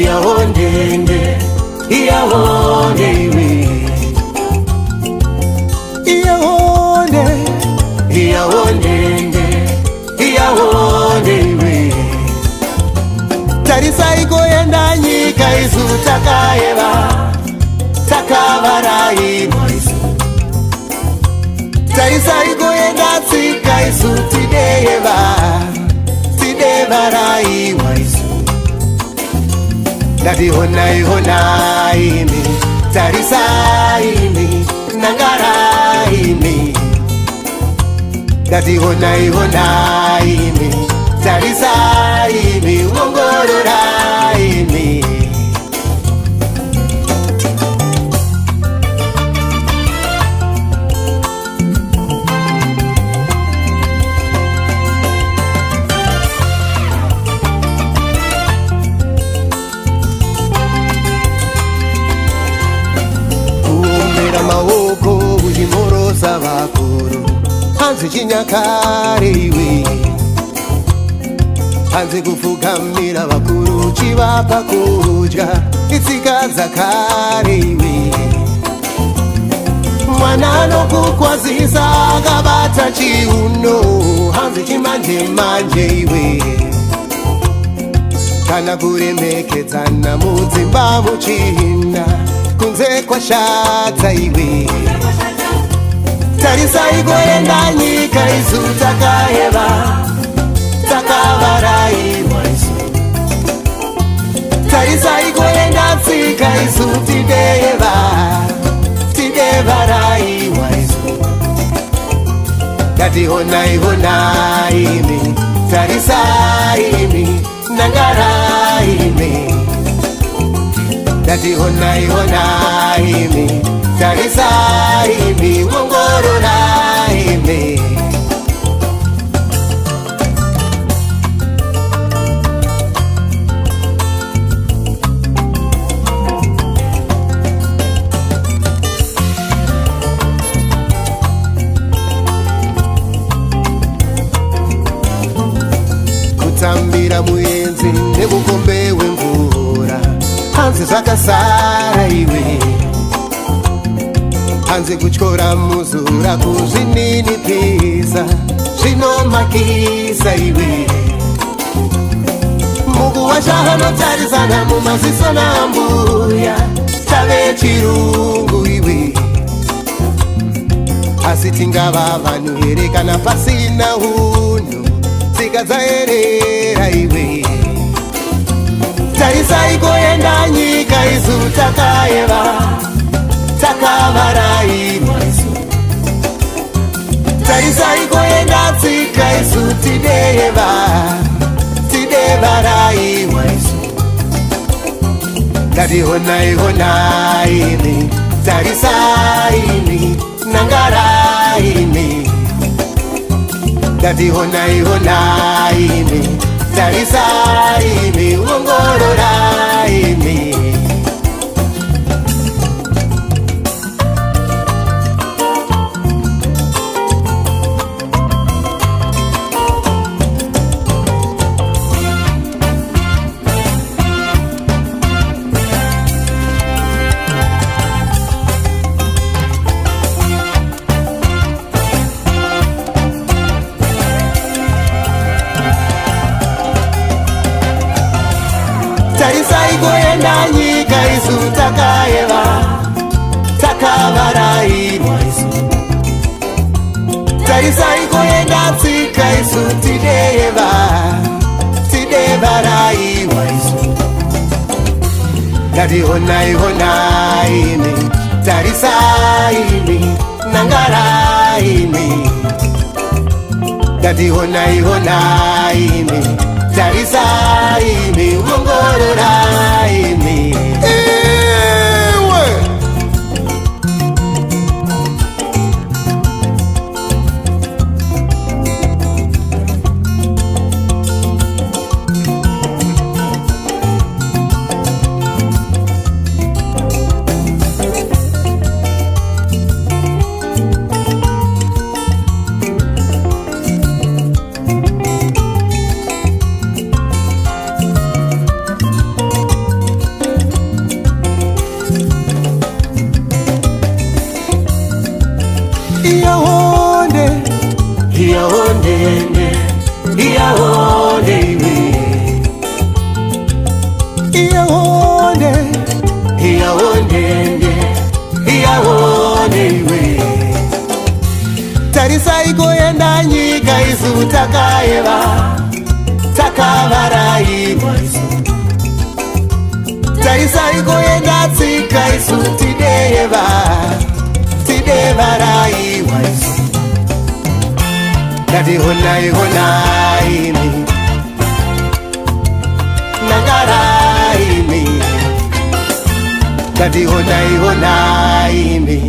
iyawondende iyawonde iwe iyawonde iyawondende iyawonde iwe tarisa ikoenda nyika isu takayeva takavarai moisu tarisa ikoenda tsika isu tideyeva tidevarai waisu Dadi honai honai mi tarisai mi nangarai mi Dadi honai honai mi tarisai mi wongororai mi maoko uchimorosa vakuru hanzi chinyakare iwe hanzi kufugamira vakuru uchivapa kudya itsika dzakare iwe mwana anokukwazisa akabata chiuno hanzi chimanje manje iwe kana kuremekedzana mudzimba muchina kunze kwashata iwe tarisa ikoenda nyika isu takayeva takavarai waisu tarisa ikoenda tsika isu tideyeva tidevarai waisu dati honai honai mi tarisai mi nangarai mi Dati honai honai mi tarisai mi wongororai mi Kutambira muyenzi nebukombe wemvura hanzi zvakasara iwe hanzi kutyora muzura kuzvininipisa zvinomakisa iwe muguva zvavanotarisana mumaziso nambuya tave chirungu iwe asi tingava vanhu here kana pasina unhu tsika dzaerera iwe tarisa ikoenda nyika isu takayeva takavarai moisu tarisa ikoenda tsika isu tideyeva tidevarai moisu dadi honai honai mi tarisai mi nangarai mi dadi honai honai mi tarisai mi wongororai mi tarisa ikoenda nyika isu takayeva takavarai moisu tarisa ikoenda tsika isu tideyeva tidevarai waisu dadi honai honai mi tarisai mi nangarai mi dadi honai honai mi tarisai mi wongororai mi takaeva takavaraiwa isu taisai kuenda tsika isu tidevaraiwa isu ndati honai honaimi nangaraimi ndati honai honaimi